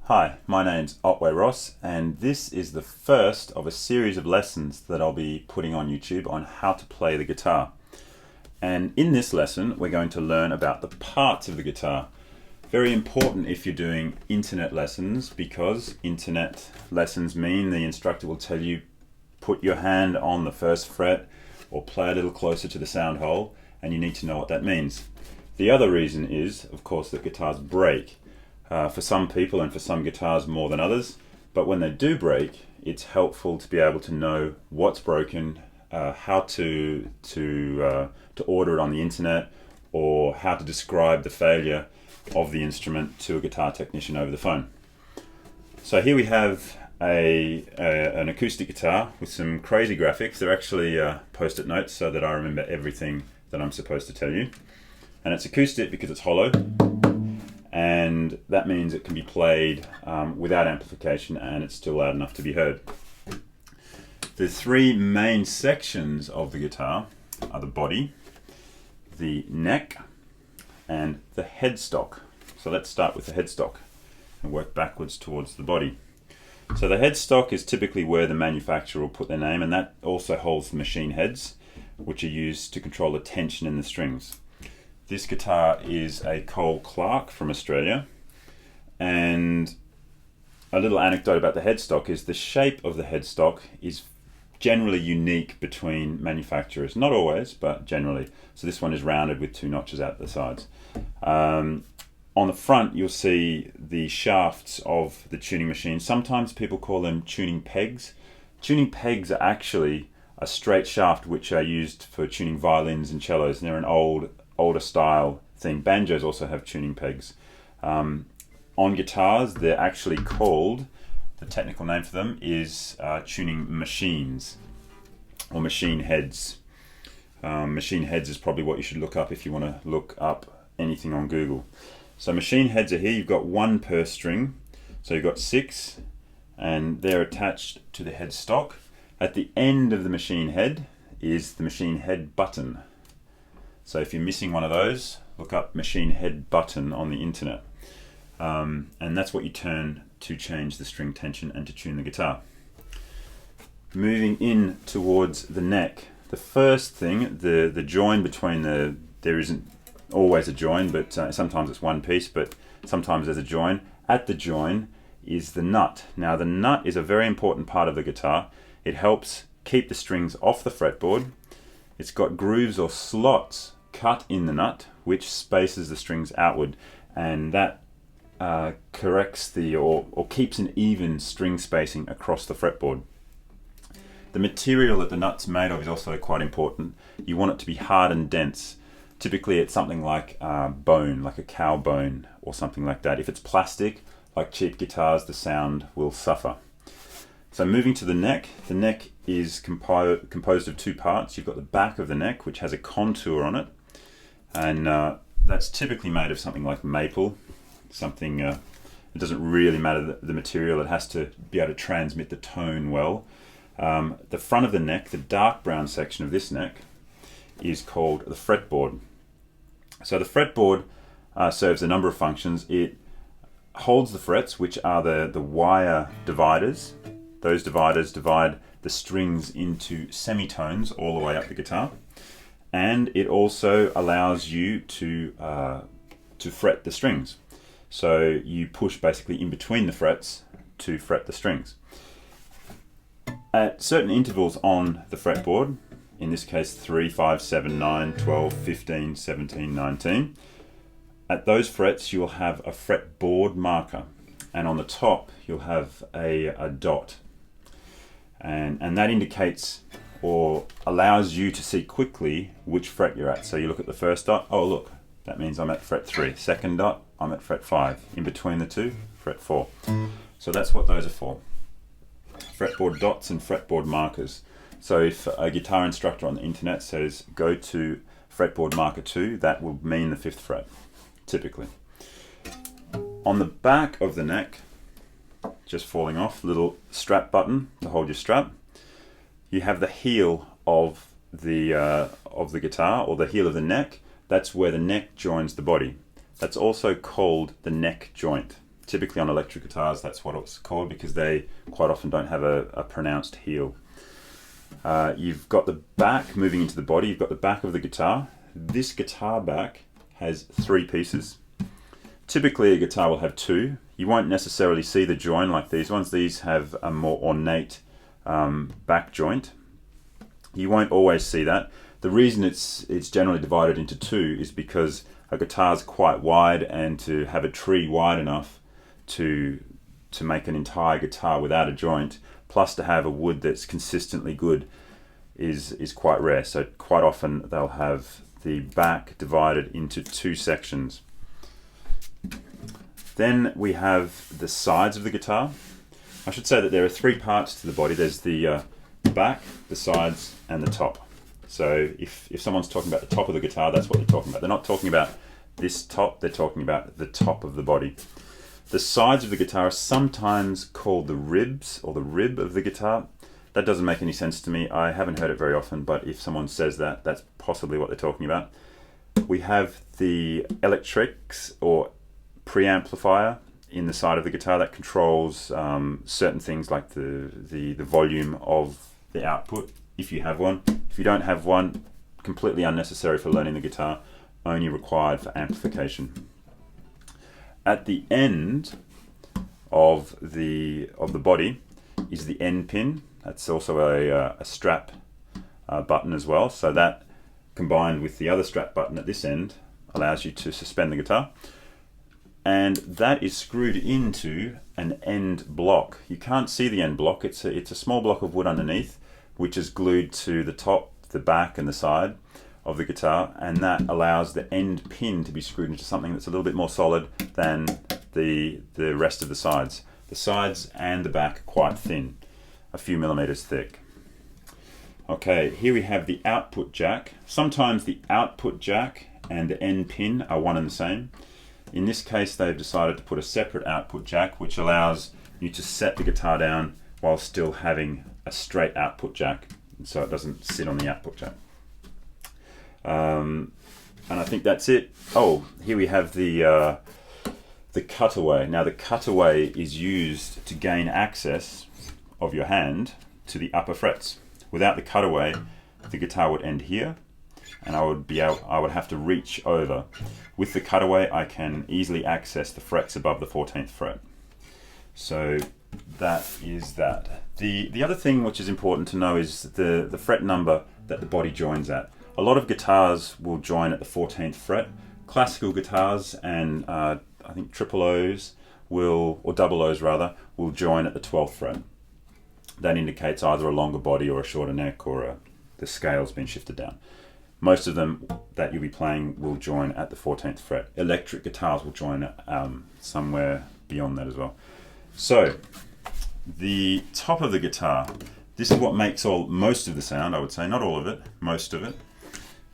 Hi, my name's Otway Ross, and this is the first of a series of lessons that I'll be putting on YouTube on how to play the guitar. And in this lesson, we're going to learn about the parts of the guitar. Very important if you're doing internet lessons, because internet lessons mean the instructor will tell you put your hand on the first fret or play a little closer to the sound hole, and you need to know what that means. The other reason is, of course, that guitars break. For some people and for some guitars more than others, but when they do break, it's helpful to be able to know what's broken, how to order it on the internet, or how to describe the failure of the instrument to a guitar technician over the phone. So here we have an acoustic guitar with some crazy graphics. They're actually post-it notes so that I remember everything that I'm supposed to tell you. And it's acoustic because it's hollow, and that means it can be played without amplification and it's still loud enough to be heard. The three main sections of the guitar are the body, the neck, and the headstock. So let's start with the headstock and work backwards towards the body. So the headstock is typically where the manufacturer will put their name, and that also holds the machine heads, which are used to control the tension in the strings. This guitar is a Cole Clark from Australia, and a little anecdote about the headstock is the shape of the headstock is generally unique between manufacturers. Not always, but generally. So this one is rounded with two notches out the sides. On the front you'll see the shafts of the tuning machine. Sometimes people call them tuning pegs. Tuning pegs are actually a straight shaft which are used for tuning violins and cellos, and they're an older style thing. Banjos also have tuning pegs. On guitars, they're actually called, the technical name for them is tuning machines, or machine heads. Machine heads is probably what you should look up if you want to look up anything on Google. So machine heads are here. You've got one per string, so you've got 6, and they're attached to the headstock. At the end of the machine head is the machine head button. So if you're missing one of those, look up machine head button on the internet. And that's what you turn to change the string tension and to tune the guitar. Moving in towards the neck. The first thing, the join between there isn't always a join, but sometimes it's one piece, but sometimes there's a join. At the join is the nut. Now the nut is a very important part of the guitar. It helps keep the strings off the fretboard. It's got grooves or slots cut in the nut which spaces the strings outward, and that corrects or keeps an even string spacing across the fretboard. The material that the nut's made of is also quite important. You want it to be hard and dense. Typically it's something like bone, like a cow bone or something like that. If it's plastic, like cheap guitars, the sound will suffer. So moving to the neck is composed of two parts. You've got the back of the neck, which has a contour on it, and that's typically made of something like maple. Something, it doesn't really matter the material, it has to be able to transmit the tone well. The front of the neck, the dark brown section of this neck, is called the fretboard. So the fretboard serves a number of functions. It holds the frets, which are the wire dividers. Those dividers divide the strings into semitones all the way up the guitar, and it also allows you to fret the strings. So you push basically in between the frets to fret the strings. At certain intervals on the fretboard, in this case 3, 5, 7, 9, 12, 15, 17, 19, at those frets you'll have a fretboard marker, and on the top you'll have a dot. And that indicates or allows you to see quickly which fret you're at. So you look at the first dot, oh look, that means I'm at fret 3. Second dot, I'm at fret 5. In between the two, fret 4. So that's what those are for. Fretboard dots and fretboard markers. So if a guitar instructor on the internet says go to fretboard marker 2, that will mean the 5th fret, typically. On the back of the neck, just falling off, little strap button to hold your strap. You have the heel of the guitar, or the heel of the neck. That's where the neck joins the body. That's also called the neck joint. Typically on electric guitars, that's what it's called because they quite often don't have a pronounced heel. You've got the back moving into the body. You've got the back of the guitar. This guitar back has 3 pieces. Typically a guitar will have 2. You won't necessarily see the join like these ones. These have a more ornate back joint. You won't always see that. The reason it's generally divided into 2 is because a guitar is quite wide, and to have a tree wide enough to make an entire guitar without a joint, plus to have a wood that's consistently good, is quite rare. So quite often they'll have the back divided into 2 sections. Then we have the sides of the guitar. I should say that there are 3 parts to the body. There's the back, the sides, and the top. So if someone's talking about the top of the guitar, that's what they're talking about. They're not talking about this top, they're talking about the top of the body. The sides of the guitar are sometimes called the ribs, or the rib of the guitar. That doesn't make any sense to me. I haven't heard it very often, but if someone says that, that's possibly what they're talking about. We have the electrics, or preamplifier, in the side of the guitar that controls certain things like the volume of the output, if you have one. If you don't have one, completely unnecessary for learning the guitar, only required for amplification. At the end of the body is the end pin. That's also a strap button as well. So that, combined with the other strap button at this end, allows you to suspend the guitar. And that is screwed into an end block. You can't see the end block. It's a small block of wood underneath, which is glued to the top, the back, and the side of the guitar, and that allows the end pin to be screwed into something that's a little bit more solid than the rest of the sides. The sides and the back are quite thin, a few millimeters thick. Okay, here we have the output jack. Sometimes the output jack and the end pin are one and the same. In this case, they've decided to put a separate output jack, which allows you to set the guitar down while still having a straight output jack, so it doesn't sit on the output jack. And I think that's it. Oh, here we have the cutaway. Now the cutaway is used to gain access of your hand to the upper frets. Without the cutaway, the guitar would end here, and I would have to reach over. With the cutaway, I can easily access the frets above the 14th fret. So that is that. The other thing which is important to know is the fret number that the body joins at. A lot of guitars will join at the 14th fret. Classical guitars and I think triple O's or double O's rather, will join at the 12th fret. That indicates either a longer body or a shorter neck, or the scale's been shifted down. Most of them that you'll be playing will join at the 14th fret. Electric guitars will join somewhere beyond that as well. So the top of the guitar, this is what makes most of the sound, I would say, not all of it, most of it.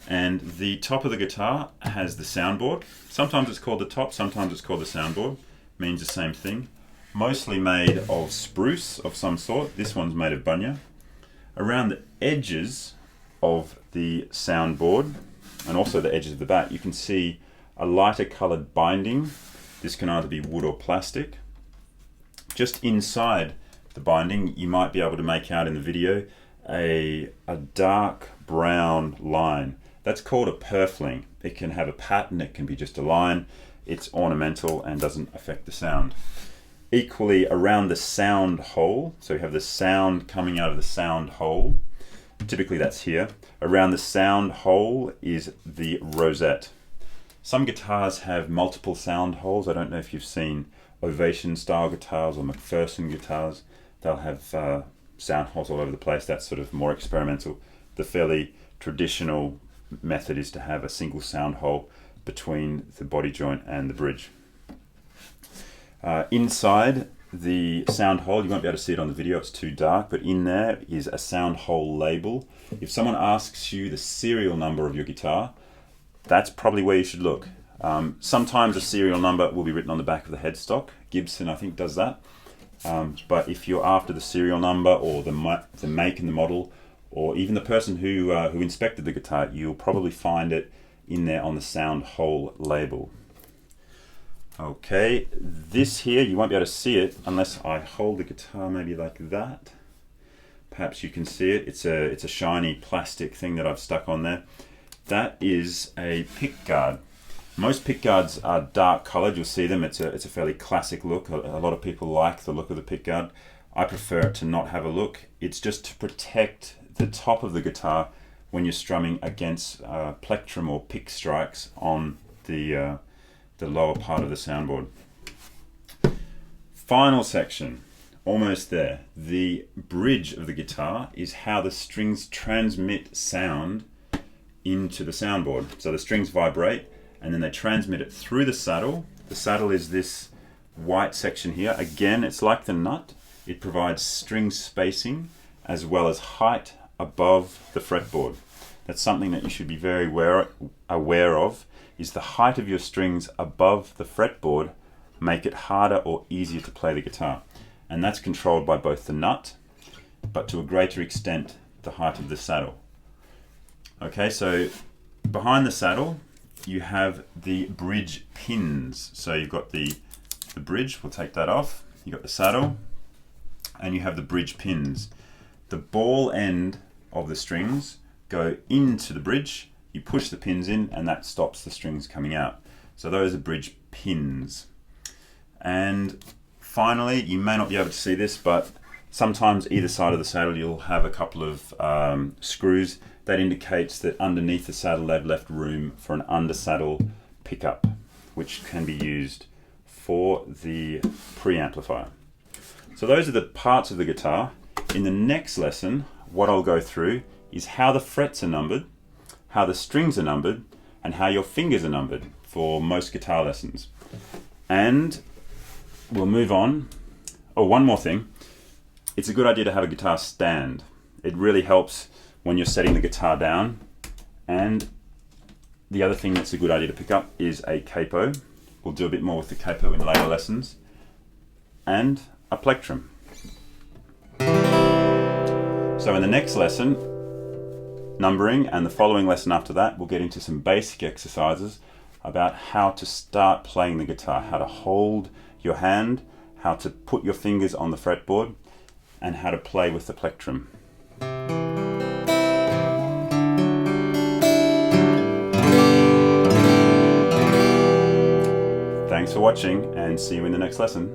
And the top of the guitar has the soundboard. Sometimes it's called the top, sometimes it's called the soundboard. Means the same thing. Mostly made of spruce of some sort. This one's made of bunya. Around the edges of the soundboard, and also the edges of the back, you can see a lighter coloured binding. This can either be wood or plastic. Just inside the binding, you might be able to make out in the video a dark brown line. That's called a purfling. It can have a pattern, it can be just a line. It's ornamental and doesn't affect the sound. Equally, around the sound hole, so you have the sound coming out of the sound hole. Typically that's here. Around the sound hole is the rosette. Some guitars have multiple sound holes. I don't know if you've seen Ovation style guitars or McPherson guitars. They'll have sound holes all over the place. That's sort of more experimental. The fairly traditional method is to have a single sound hole between the body joint and the bridge. Inside the sound hole, you won't be able to see it on the video, it's too dark, but in there is a sound hole label. If someone asks you the serial number of your guitar, that's probably where you should look. Sometimes a serial number will be written on the back of the headstock. Gibson, I think, does that. But if you're after the serial number or the make and the model, or even the person who inspected the guitar, you'll probably find it in there on the sound hole label. Okay, this here, you won't be able to see it unless I hold the guitar maybe like that. Perhaps you can see it. It's a shiny plastic thing that I've stuck on there. That is a pick guard. Most pick guards are dark colored. You'll see them. It's a fairly classic look. A lot of people like the look of the pick guard. I prefer it to not have a look. It's just to protect the top of the guitar when you're strumming against plectrum or pick strikes on the lower part of the soundboard. Final section, almost there. The bridge of the guitar is how the strings transmit sound into the soundboard. So the strings vibrate and then they transmit it through the saddle. The saddle is this white section here. Again, it's like the nut. It provides string spacing as well as height above the fretboard. That's something that you should be very aware of, is the height of your strings above the fretboard make it harder or easier to play the guitar. And that's controlled by both the nut, but to a greater extent, the height of the saddle. Okay, so behind the saddle, you have the bridge pins. So you've got the bridge, we'll take that off. You've got the saddle, and you have the bridge pins. The ball end of the strings go into the bridge, you push the pins in, and that stops the strings coming out. So those are bridge pins. And finally, you may not be able to see this, but sometimes either side of the saddle you'll have a couple of screws. That indicates that underneath the saddle they've left room for an under saddle pickup, which can be used for the preamplifier. So those are the parts of the guitar. In the next lesson, what I'll go through is how the frets are numbered, how the strings are numbered, and how your fingers are numbered for most guitar lessons. And we'll move on. Oh, one more thing. It's a good idea to have a guitar stand. It really helps when you're setting the guitar down. And the other thing that's a good idea to pick up is a capo. We'll do a bit more with the capo in later lessons. And a plectrum. So in the next lesson, numbering, and the following lesson after that, we'll get into some basic exercises about how to start playing the guitar, how to hold your hand, how to put your fingers on the fretboard, and how to play with the plectrum. Thanks for watching, and see you in the next lesson.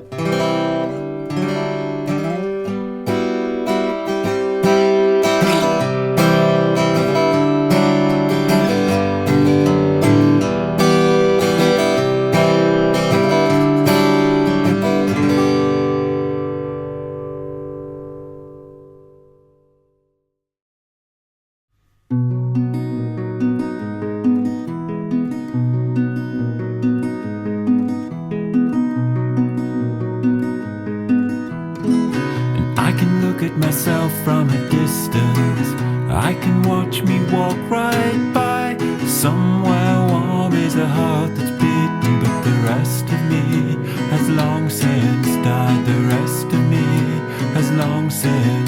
Myself from a distance, I can watch me walk right by. Somewhere warm is a heart that's beating, but the rest of me has long since died. The rest of me has long since